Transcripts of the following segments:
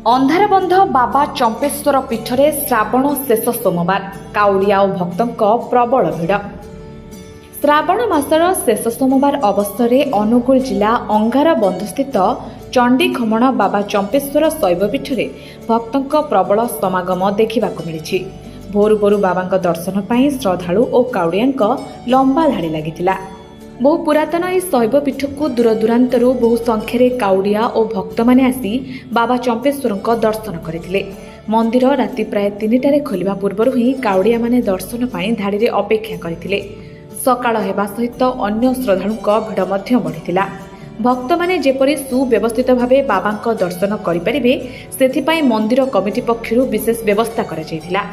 अंधारबंध बाबा चंपेश्वर पीठरे श्रावण शेष सोमवार काउड़िया और भक्तों प्रबल भिड़। श्रावण मासर शेष सोमवार अवसर अनुगुल जिला अंगारबंध स्थित चंडीखमण बाबा चंपेश्वर शैवपीठरे भक्तों प्रबल समागम देखा मिली। भोरु भोरु बाबा दर्शन पर श्रद्धालु और काउड़िया लंबा धाड़ी लगी। बहु पुरातन यह शैवपीठ को दूरदूरांतरू बहु संख्यारे काउड़िया और भक्त मैंने आसी बाबा चंपेश्वर दर्शन करते। मंदिर राति प्राय 3टारे खोलिबा पूर्व ही काउड़िया माने दर्शन पर धाड़ी अपेक्षा करते। सकाळ हेबा सहित अन्य श्रद्धालुं भिड़ मध्य बढ़िथिला। भक्त माने जेपरि सुव्यवस्थित भावे बाबा दर्शन करिपारिबे सेथिपाई मंदिर कमिटी पक्षरु विशेष व्यवस्था करा जायथिला।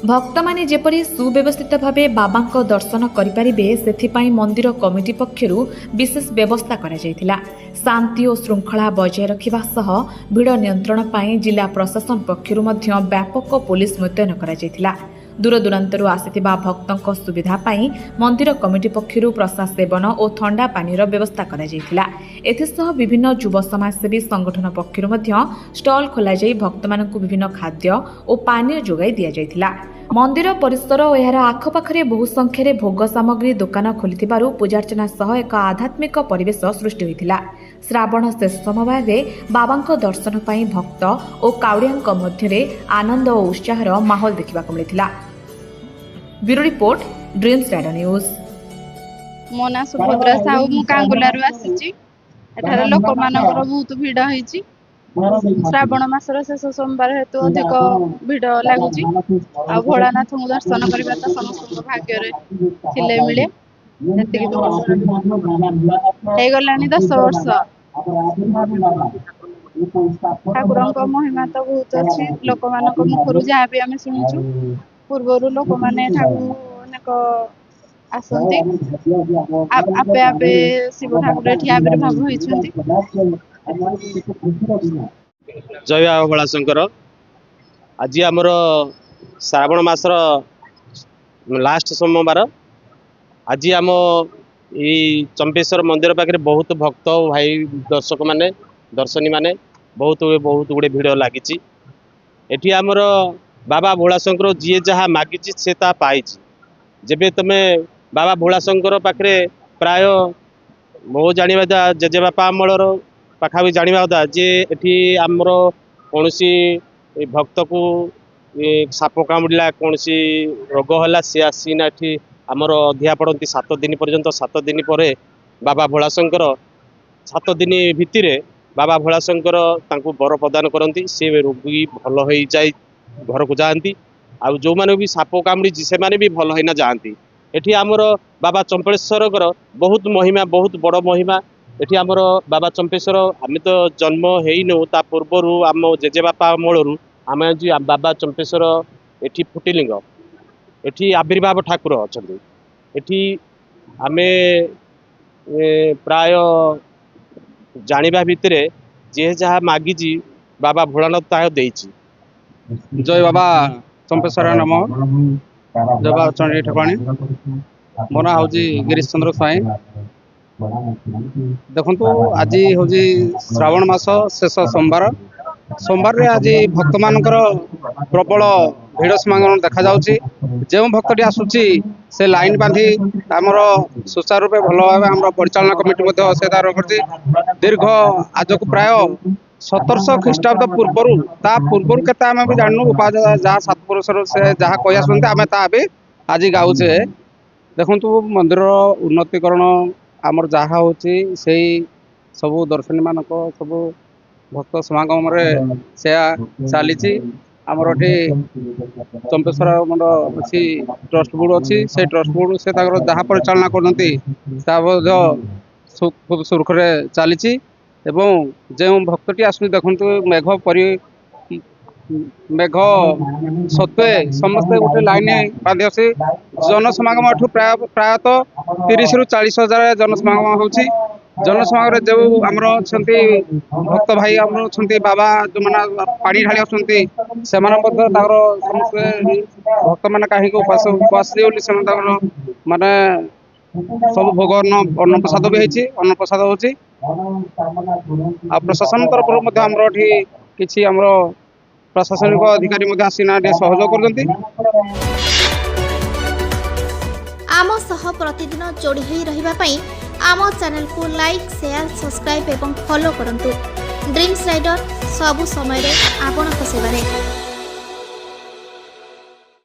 भक्त माने जेपरि सुव्यवस्थित भावे बाबा दर्शन करिपारिबे सेथिपाई मंदिर कमिटी पक्षरु विशेष व्यवस्था करा जायथिला। शांति और श्रृंखला बजाय रखिबा सह भिड़ नियंत्रण पाई जिला प्रशासन पक्षरु मध्य व्यापक पुलिस मुतयन करा जायथिला। दूरदूरांतरू आसिथिबा भक्तों सुविधा पाई मंदिर कमिटी पक्षरु प्रसाद सेवन और ठंडा पानीर व्यवस्था करा जायथिला। एथिसह विभिन्न युव समाजसेवी संगठन पक्षरु मध्य स्टॉल खोला जाई भक्तमानंकु विभिन्न खाद्य और पानीय जोगाई दिया जायथिला। मंदिर परिसर और एहार आखपाखरे बहु संख्यारे भोग सामग्री दुकान खोलिथिबारु पूजार्चना सह एक आध्यात्मिक परिवेश सृष्टि होइथिला। श्रावण शेष सोमवार बाबा दर्शन पाई भक्त और काउड़िया मध्य आनंद और उत्साहर माहौल देखा मिलता। Bureau report dreams radio news. मो ना सुभद्रा साहू मु कांगुलारू आसीची। एठारे लोक मानकर बहुत भिड़ होईची। श्रावण मासर शेष सोमवार हेतु अधिक भिड़ लगुची। आ भोलानाथ को दर्शन करबा त समस्त भाग्य रे थिले मिले। एतिकी हे गलानी 10 वर्ष। ठाकुरଙ୍କ महिमा तो बहुत अच्छी। लोक मानक मुखरु जहाँ भी आम शुणुचु पूर्वर लोक माने ठाकुर आसंती आपे आपे शिव ठाकुर एठी आविर्भाव होइछन्ती। जय बाबा भोलाशंकर। आज आमर श्रावण मासर लास्ट सोमवार। आज आम ये चंपेश्वर मंदिर पाखे बहुत भक्त भाई दर्शक माने दर्शनी माने बहुत गुड़े भिड़ लगी। एटी आमर बाबा भोलाशंकर जी जहाँ मागिची से ता पाइची। जेबे तमे बाबा भोलाशंकर पाखे प्राय मो जाना जेजेबापा अमलर पाखा भी जाना था जे एटी आमर कौन भक्त को साप कामुड़ा कौन रोग है सी आसीना एटी आमर अधिया पड़ती 7 दिन पर्यंत। 7 दिन पर बाबा भोलाशंकर 7 दिन भितर बाबा भोलाशंकर तांको बर प्रदान करती। सी रोगी भल हो जाए घर को जाती। आ जो मैंने भी साप कामुड़ी से भी भल होना जाती। एठी आमर बाबा चंपेश्वर बहुत महिमा बहुत बड़ महिमा। एठी आमर बाबा चंपेश्वर आम तो जन्म हो ता पूर्वर आम जेजेबापा अमलू आम आज बाबा चंपेश्वर एठी फुटिलिंग एठी आविर्भाव ठाकुर अच्छा। एठी आमे प्राय जानिबा भितर जे जहाँ मागिची बाबा भोलानाथ ताह देइची। जय बाबा चंपेश्वर नम। जय बाबा चंडी ठकाणी। मो ना हूँ गिरीश चंद्र स्वाई। देखु आज हूँ श्रावण मास शेष सोमवार। सोमवार आज भक्त मानकर प्रबल भिड़ समागम देखा जाउची। जो भक्तटी आसुची से लाइन बांधी आमर सुचारू रूपे भल भाव आम परिचालना कमिटी से तार करती। दीर्घ आज को प्राय 1700 ख्रीष्टाब्द पूर्वर के आम भी जानू उपाज जहाँ 7 पुरुष से जहाँ कही आसते आम ता भी आज गाऊचे। देखु मंदिर उन्नतीकरण आमर जहाँ होची से सबू दर्शनी मानक सबू भक्त समागम से चली। आमर ये चंपेश्वर मंड अच्छी ट्रस्ट बोर्ड अच्छी से ट्रस्ट बोर्ड से जहाँ परिचालना करती खूब सुरखुरे चली। एवं जो भक्तटी आसु देखु मेघ सत्वे समस्ते गोटे लाइन बांधि आसी जनसमागम एठू प्रायतः 30 ରୁ 40 हजार जनसमागम होची। जनसमागम जो आमर भक्त भाई आमर अच्छा बाबा जो मैंने पानी ढाली आसुँच से समस्ते भक्त मैंने कहीं उपवास माने सब भोग अन्न प्रसाद भी होती। अन्न प्रसाद होची। प्रशासन तरफ କିଛି ଆମର ପ୍ରଶାସନିକ ଅଧିକାରୀ ମଧ୍ୟ ଆସିନା ଟିକେ ସହଯୋଗ କରୁଛନ୍ତି। ଆମ ସହ ପ୍ରତିଦିନ ଯୋଡ଼ି ହୋଇ ରହିବା ପାଇଁ ଆମ ଚ୍ୟାନେଲକୁ ଲାଇକ୍, ସେୟାର, ସବସ୍କ୍ରାଇବ୍ ଏବଂ ଫଲୋ କରନ୍ତୁ। ଡ୍ରିମ୍ସ ରାଇଡର ସବୁ ସମୟରେ ଆପଣଙ୍କ ସେବାରେ।